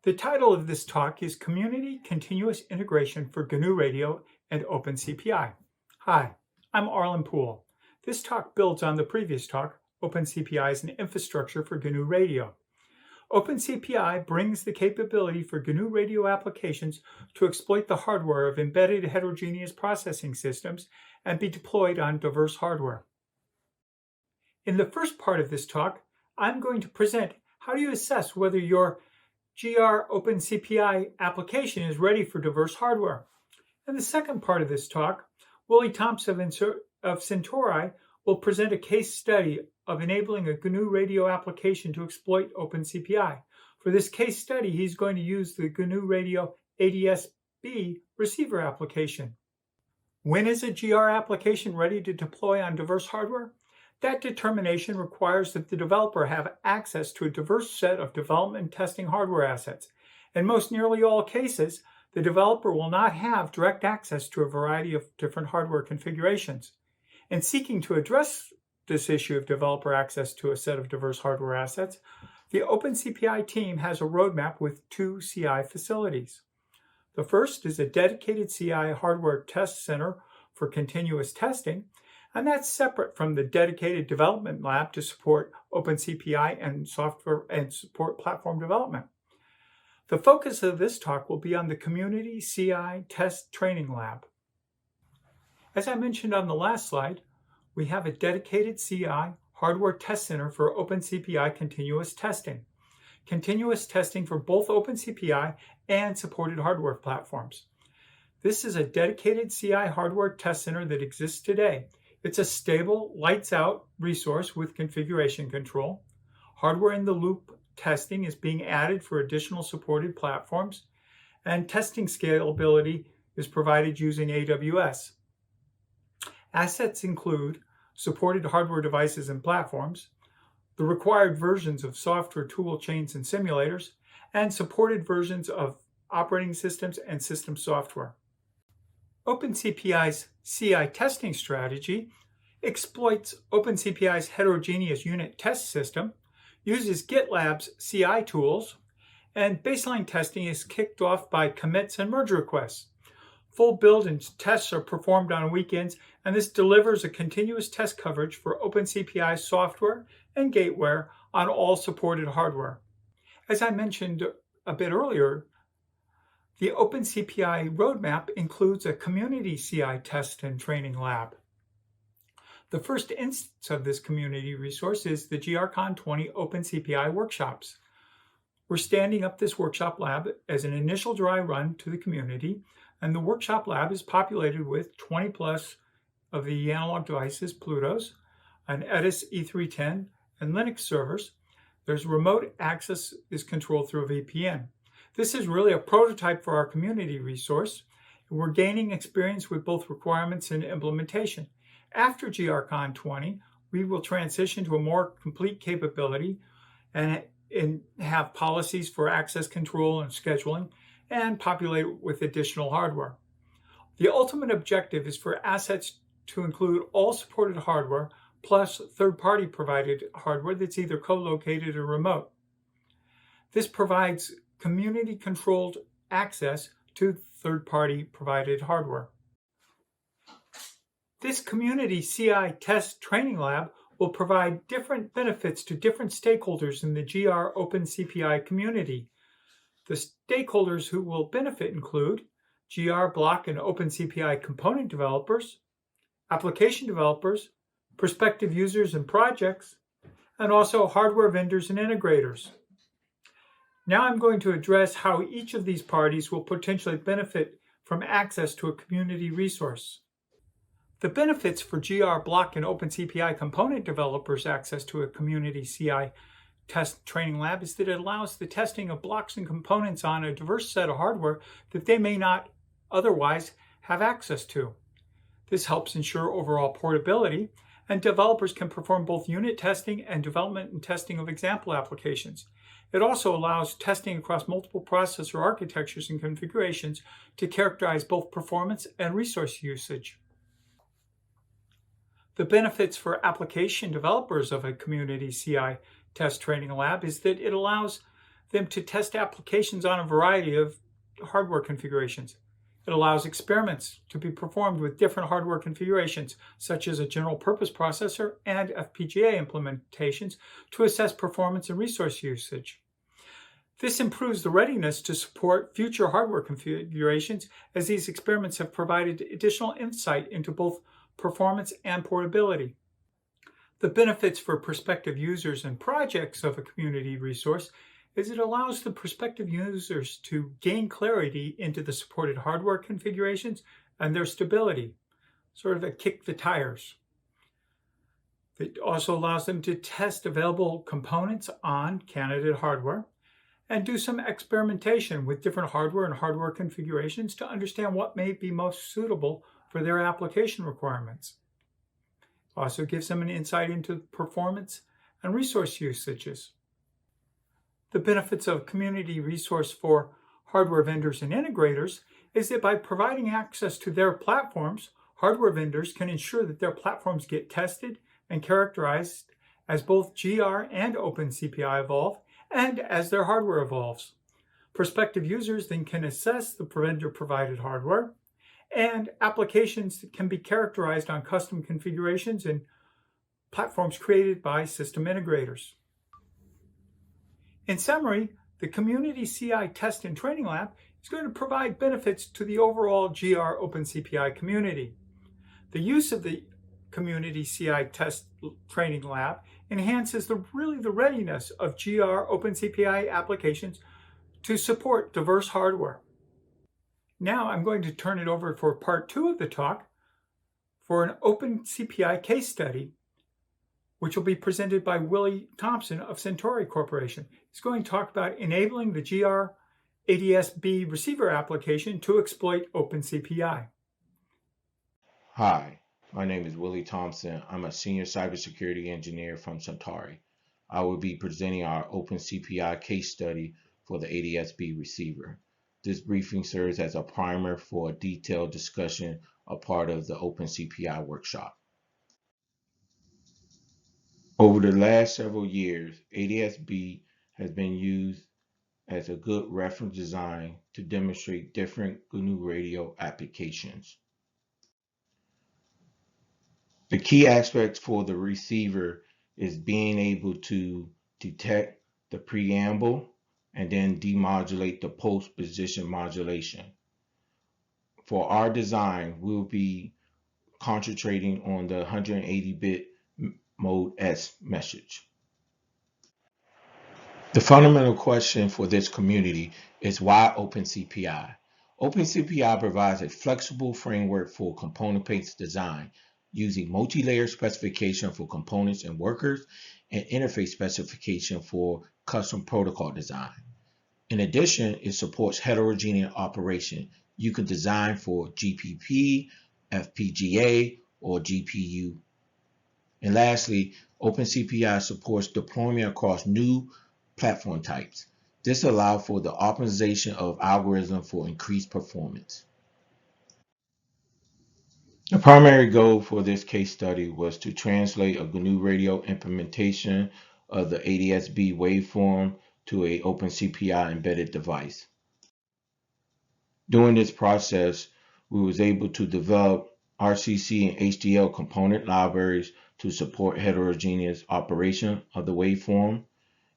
The title of this talk is Community Continuous Integration for GNU Radio and OpenCPI. Hi, I'm Arlen Poole. This talk builds on the previous talk, OpenCPI is an infrastructure for GNU Radio. OpenCPI brings the capability for GNU Radio applications to exploit the hardware of embedded heterogeneous processing systems and be deployed on diverse hardware. In the first part of this talk, I'm going to present how do you assess whether your OpenCPI application is ready for diverse hardware. In the second part of this talk, Willie Thompson of Centauri will present a case study of enabling a GNU Radio application to exploit OpenCPI. For this case study, he's going to use the GNU Radio ADS-B receiver application. When is a GR application ready to deploy on diverse hardware? That determination requires that the developer have access to a diverse set of development and testing hardware assets. In most nearly all cases, the developer will not have direct access to a variety of different hardware configurations. In seeking to address this issue of developer access to a set of diverse hardware assets, the OpenCPI team has a roadmap with two CI facilities. The first is a dedicated CI hardware test center for continuous testing, and that's separate from the dedicated development lab to support OpenCPI and software and support platform development. The focus of this talk will be on the Community CI Test Training Lab. As I mentioned on the last slide, we have a dedicated CI hardware test center for OpenCPI continuous testing. Continuous testing for both OpenCPI and supported hardware platforms. This is a dedicated CI hardware test center that exists today. It's a stable, lights-out resource with configuration control. Hardware-in-the-loop testing is being added for additional supported platforms, and testing scalability is provided using AWS. Assets include supported hardware devices and platforms, the required versions of software tool chains and simulators, and supported versions of operating systems and system software. OpenCPI's CI testing strategy exploits OpenCPI's heterogeneous unit test system, uses Gitlab's CI tools, and baseline testing is kicked off by commits and merge requests. Full build and tests are performed on weekends, and this delivers a continuous test coverage for OpenCPI software and gateware on all supported hardware. As I mentioned a bit earlier, the OpenCPI roadmap includes a community CI test and training lab. The first instance of this community resource is the GRCon20 OpenCPI workshops. We're standing up this workshop lab as an initial dry run to the community, and the workshop lab is populated with 20 plus of the analog devices, Plutos, an EDIS E310, and Linux servers. There's remote access is controlled through a VPN. This is really a prototype for our community resource. We're gaining experience with both requirements and implementation. After GRCon20, we will transition to a more complete capability and have policies for access control and scheduling and populate it with additional hardware. The ultimate objective is for assets to include all supported hardware plus third-party provided hardware that's either co-located or remote. This provides community-controlled access to third-party provided hardware. This community CI test training lab will provide different benefits to different stakeholders in the GR OpenCPI community. The stakeholders who will benefit include GR block and OpenCPI component developers, application developers, prospective users and projects, and also hardware vendors and integrators. Now I'm going to address how each of these parties will potentially benefit from access to a community resource. The benefits for GR block and OpenCPI component developers' access to a community CI test training lab is that it allows the testing of blocks and components on a diverse set of hardware that they may not otherwise have access to. This helps ensure overall portability, and developers can perform both unit testing and development and testing of example applications. It also allows testing across multiple processor architectures and configurations to characterize both performance and resource usage. The benefits for application developers of a community CI test training lab is that it allows them to test applications on a variety of hardware configurations. It allows experiments to be performed with different hardware configurations, such as a general purpose processor and FPGA implementations, to assess performance and resource usage. This improves the readiness to support future hardware configurations, as these experiments have provided additional insight into both performance and portability. The benefits for prospective users and projects of a community resource is it allows the prospective users to gain clarity into the supported hardware configurations and their stability, sort of a kick the tires. It also allows them to test available components on candidate hardware and do some experimentation with different hardware and hardware configurations to understand what may be most suitable for their application requirements. It also gives them an insight into performance and resource usages. The benefits of community resource for hardware vendors and integrators is that by providing access to their platforms, hardware vendors can ensure that their platforms get tested and characterized as both GR and OpenCPI evolve and as their hardware evolves. Prospective users then can assess the vendor-provided hardware, and applications can be characterized on custom configurations and platforms created by system integrators. In summary, the Community CI Test and Training Lab is going to provide benefits to the overall GR OpenCPI community. The use of the Community CI Test Training Lab enhances the readiness of GR OpenCPI applications to support diverse hardware. Now I'm going to turn it over for part 2 of the talk for an OpenCPI case study, which will be presented by Willie Thompson of Centauri Corporation. He's going to talk about enabling the GR ADS-B receiver application to exploit OpenCPI. Hi, my name is Willie Thompson. I'm a senior cybersecurity engineer from Centauri. I will be presenting our OpenCPI case study for the ADS-B receiver. This briefing serves as a primer for a detailed discussion, a part of the OpenCPI workshop. Over the last several years, ADS-B has been used as a good reference design to demonstrate different GNU Radio applications. The key aspect for the receiver is being able to detect the preamble and then demodulate the post-position modulation. For our design, we'll be concentrating on the 180-bit mode S message. The fundamental question for this community is why OpenCPI? OpenCPI provides a flexible framework for component-based design using multi-layer specification for components and workers and interface specification for custom protocol design. In addition, it supports heterogeneous operation. You can design for GPP, FPGA, or GPU. And lastly, OpenCPI supports deployment across new platform types. This allows for the optimization of algorithms for increased performance. The primary goal for this case study was to translate a GNU Radio implementation of the ADS-B waveform to a OpenCPI embedded device. During this process, we was able to develop Rcc and Hdl component libraries to support heterogeneous operation of the waveform.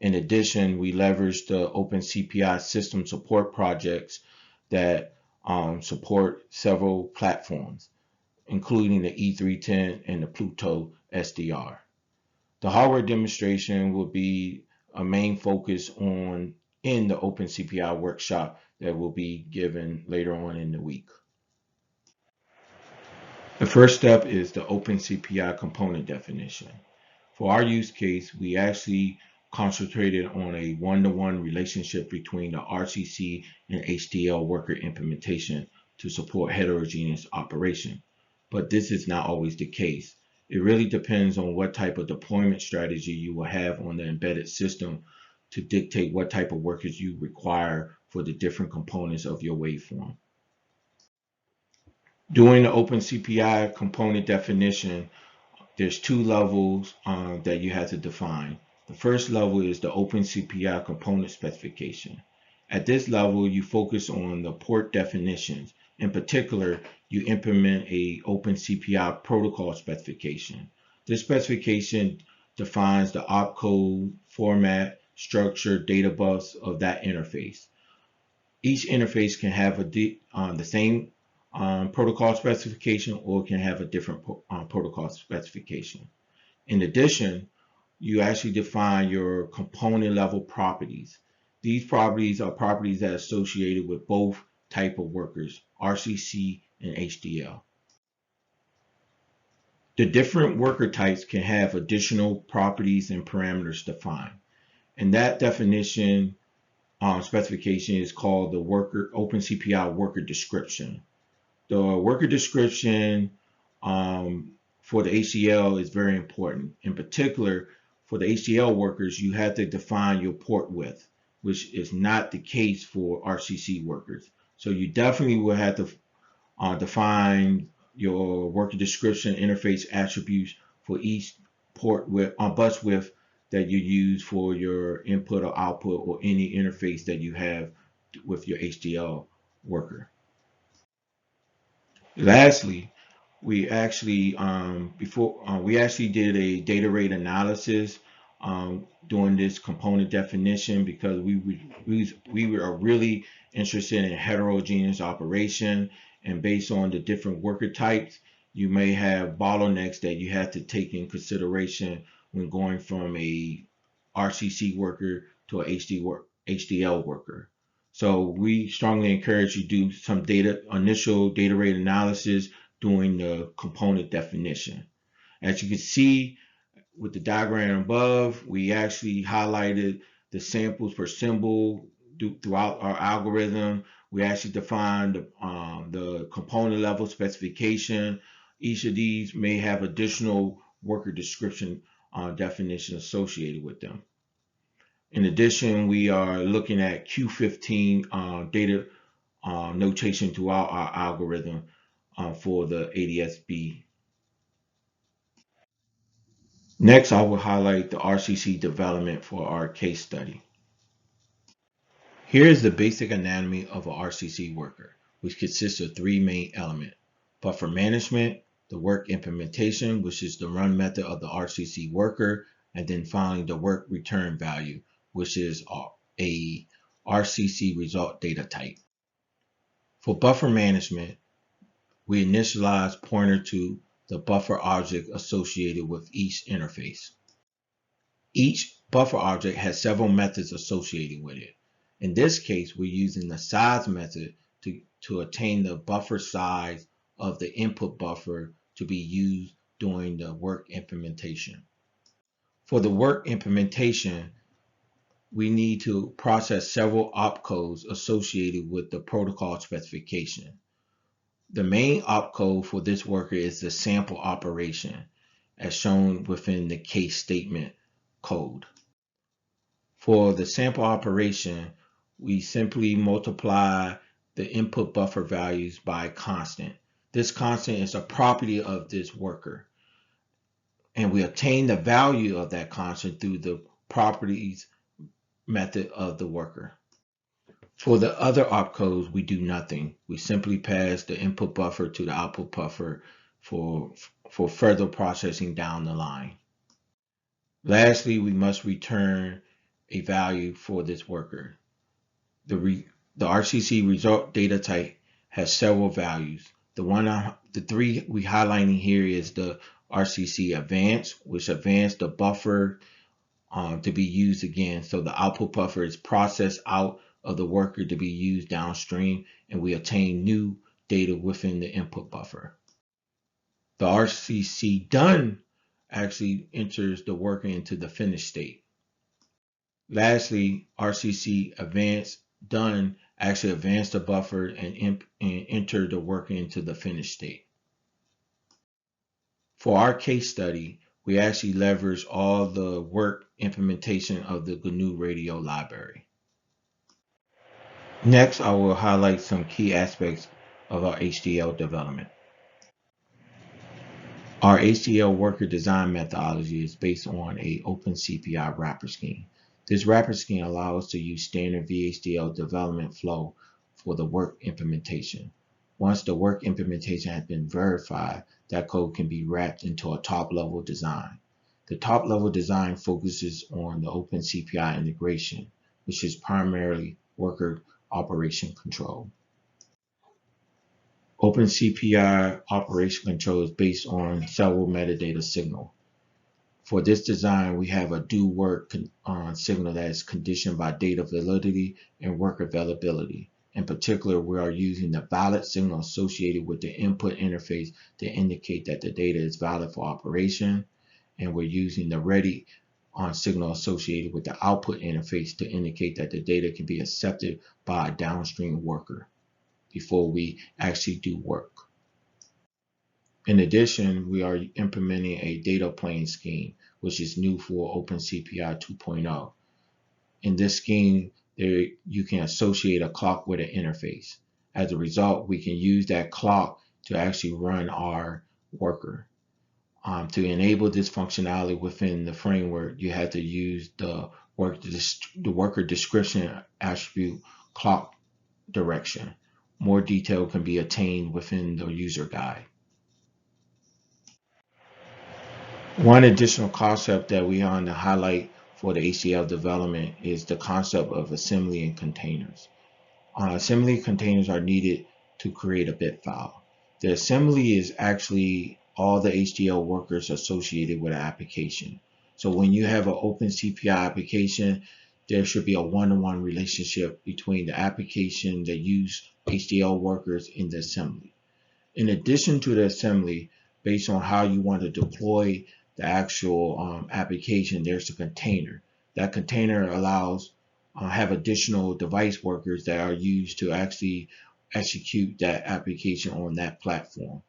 In addition, we leveraged the OpenCPI system support projects that support several platforms, including the E310 and the Pluto SDR. The hardware demonstration will be a main focus in the OpenCPI workshop that will be given later on in the week. The first step is the OpenCPI component definition. For our use case, we actually concentrated on a one-to-one relationship between the Rcc and Hdl Worker implementation to support heterogeneous operation. But this is not always the case. It really depends on what type of deployment strategy you will have on the embedded system to dictate what type of workers you require for the different components of your waveform. During the OpenCPI component definition, there's two levels that you have to define. The first level is the OpenCPI component specification. At this level, you focus on the port definitions. In particular, you implement a OpenCPI protocol specification. This specification defines the opcode, format, structure, data bus of that interface. Each interface can have the same protocol specification or can have a different protocol specification. In addition, you actually define your component level properties. These properties are properties that are associated with both type of workers, RCC and HDL. The different worker types can have additional properties and parameters defined. And that definition specification is called the OpenCPI worker description. The worker description for the HDL is very important. In particular, for the HDL workers, you have to define your port width, which is not the case for RCC workers. So you definitely will have to define your worker description interface attributes for each port width, bus width that you use for your input or output or any interface that you have with your HDL worker. Lastly, we actually did a data rate analysis doing this component definition because we were really interested in heterogeneous operation, and based on the different worker types, you may have bottlenecks that you have to take in consideration when going from a RCC worker to a HDL worker. So we strongly encourage you to do some initial data rate analysis doing the component definition. As you can see with the diagram above, we actually highlighted the samples per symbol throughout our algorithm. We actually defined the component level specification. Each of these may have additional worker description definition associated with them. In addition, we are looking at Q15 data notation throughout our algorithm for the ADS-B. Next, I will highlight the Rcc development for our case study. Here is the basic anatomy of a RCC worker, which consists of three main elements: buffer management, the work implementation, which is the run method of the RCC worker, and then finally the work return value, which is a RCC result data type. For buffer management, we initialize pointer to the buffer object associated with each interface. Each buffer object has several methods associated with it. In this case, we're using the size method to attain the buffer size of the input buffer to be used during the work implementation. For the work implementation, we need to process several opcodes associated with the protocol specification. The main opcode for this worker is the sample operation, as shown within the case statement code. For the sample operation, we simply multiply the input buffer values by a constant. This constant is a property of this worker, and we obtain the value of that constant through the properties method of the worker. For the other opcodes, we do nothing. We simply pass the input buffer to the output buffer for further processing down the line. Lastly, we must return a value for this worker. The RCC result data type has several values. The three we highlighting here is the RCC advance, which advanced the buffer to be used again. So the output buffer is processed out of the worker to be used downstream, and we obtain new data within the input buffer. The RCC done actually enters the worker into the finished state. Lastly, RCC advance done actually advance the buffer and enter the worker into the finished state. For our case study, we actually leverage all the work implementation of the GNU Radio library. Next, I will highlight some key aspects of our HDL development. Our HDL worker design methodology is based on a OpenCPI wrapper scheme. This wrapper scheme allows us to use standard VHDL development flow for the work implementation. Once the work implementation has been verified, that code can be wrapped into a top-level design. The top-level design focuses on the OpenCPI integration, which is primarily worker operation control. OpenCPI operation control is based on several metadata signal. For this design, we have a do work signal that is conditioned by data validity and work availability. In particular, we are using the valid signal associated with the input interface to indicate that the data is valid for operation, and we're using the ready signal associated with the output interface to indicate that the data can be accepted by a downstream worker before we actually do work. In addition, we are implementing a data plane scheme, which is new for OpenCPI 2.0. In this scheme, you can associate a clock with an interface. As a result, we can use that clock to actually run our worker. To enable this functionality within the framework, you have to use the worker description attribute clock direction. More detail can be attained within the user guide. One additional concept that we want to highlight for the HDL development is the concept of assembly and containers. Assembly containers are needed to create a bit file. The assembly is actually all the HDL workers associated with an application. So when you have an OpenCPI application, there should be a one-to-one relationship between the application that use HDL workers in the assembly. In addition to the assembly, based on how you want to deploy the actual application, there's a container. That container allows have additional device workers that are used to actually execute that application on that platform.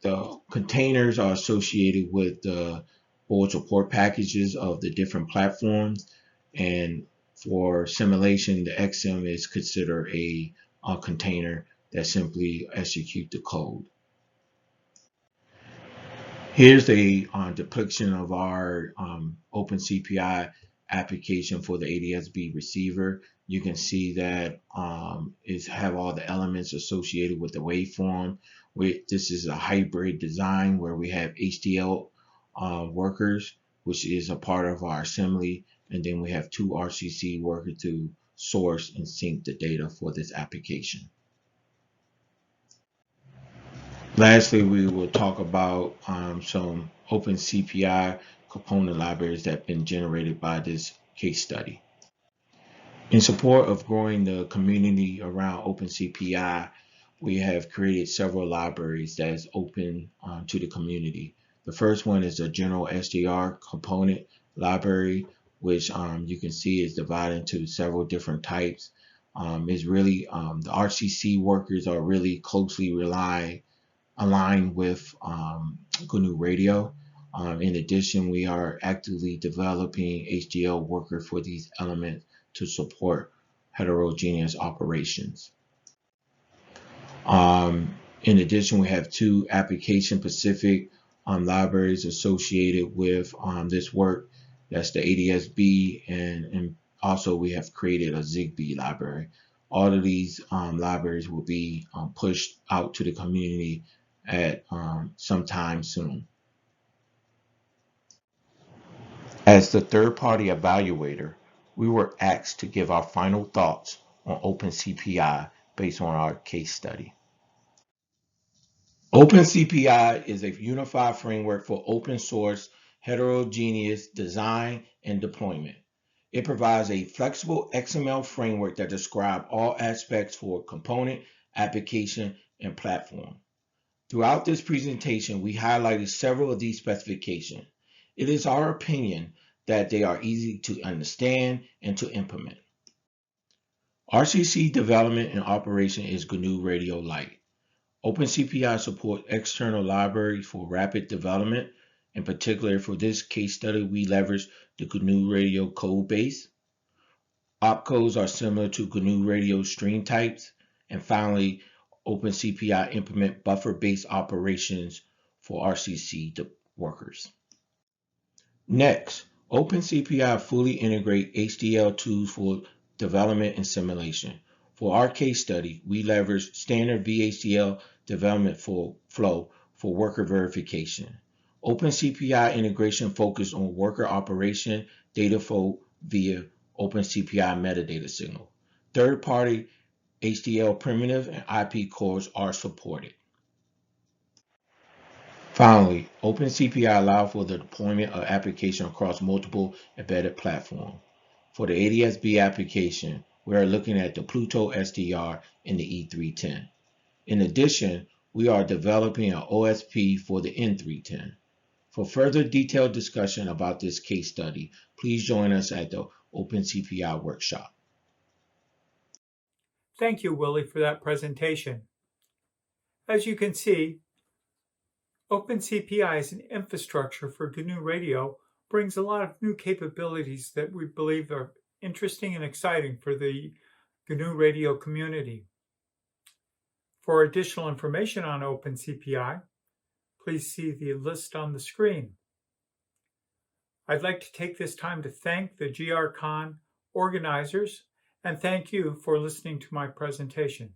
The containers are associated with the board support packages of the different platforms, and for simulation, the XM is considered a container that simply execute the code. Here's a depiction of our OpenCPI application for the ADSB receiver. You can see that it have all the elements associated with the waveform. This is a hybrid design where we have HDL workers, which is a part of our assembly, and then we have two Rcc workers to source and sync the data for this application. Lastly, we will talk about some OpenCPI component libraries that have been generated by this case study. In support of growing the community around OpenCPI, we have created several libraries that is open to the community. The first one is a general SDR component library, which you can see is divided into several different types. It's really the Rcc workers are really closely aligned with GNU Radio. In addition, we are actively developing HDL worker for these elements to support heterogeneous operations. In addition, we have two application-specific libraries associated with this work. That's the ADSB, and also we have created a Zigbee library. All of these libraries will be pushed out to the community at sometime soon. As the third-party evaluator, we were asked to give our final thoughts on OpenCPI based on our case study. OpenCPI is a unified framework for open source heterogeneous design and deployment. It provides a flexible XML framework that describes all aspects for component, application, and platform. Throughout this presentation, we highlighted several of these specifications. It is our opinion that they are easy to understand and to implement. Rcc Development and Operation is GNU Radio Lite. OpenCPI supports external libraries for rapid development. In particular, for this case study, we leverage the GNU Radio code base. Opcodes are similar to GNU Radio stream types. And finally, OpenCPI implement buffer-based operations for Rcc workers. Next, OpenCPI fully integrate HDL tools for development and simulation. For our case study, we leverage standard VHDL development flow for worker verification. OpenCPI integration focused on worker operation data flow via OpenCPI metadata signal. Third-party HDL primitive and IP cores are supported. Finally, OpenCPI allows for the deployment of application across multiple embedded platforms. For the ADS-B application, we are looking at the Pluto SDR and the E310. In addition, we are developing an OSP for the N310. For further detailed discussion about this case study, please join us at the OpenCPI workshop. Thank you, Willie, for that presentation. As you can see, OpenCPI as an infrastructure for GNU Radio brings a lot of new capabilities that we believe are interesting and exciting for the GNU Radio community. For additional information on OpenCPI, please see the list on the screen. I'd like to take this time to thank the GRCon organizers and thank you for listening to my presentation.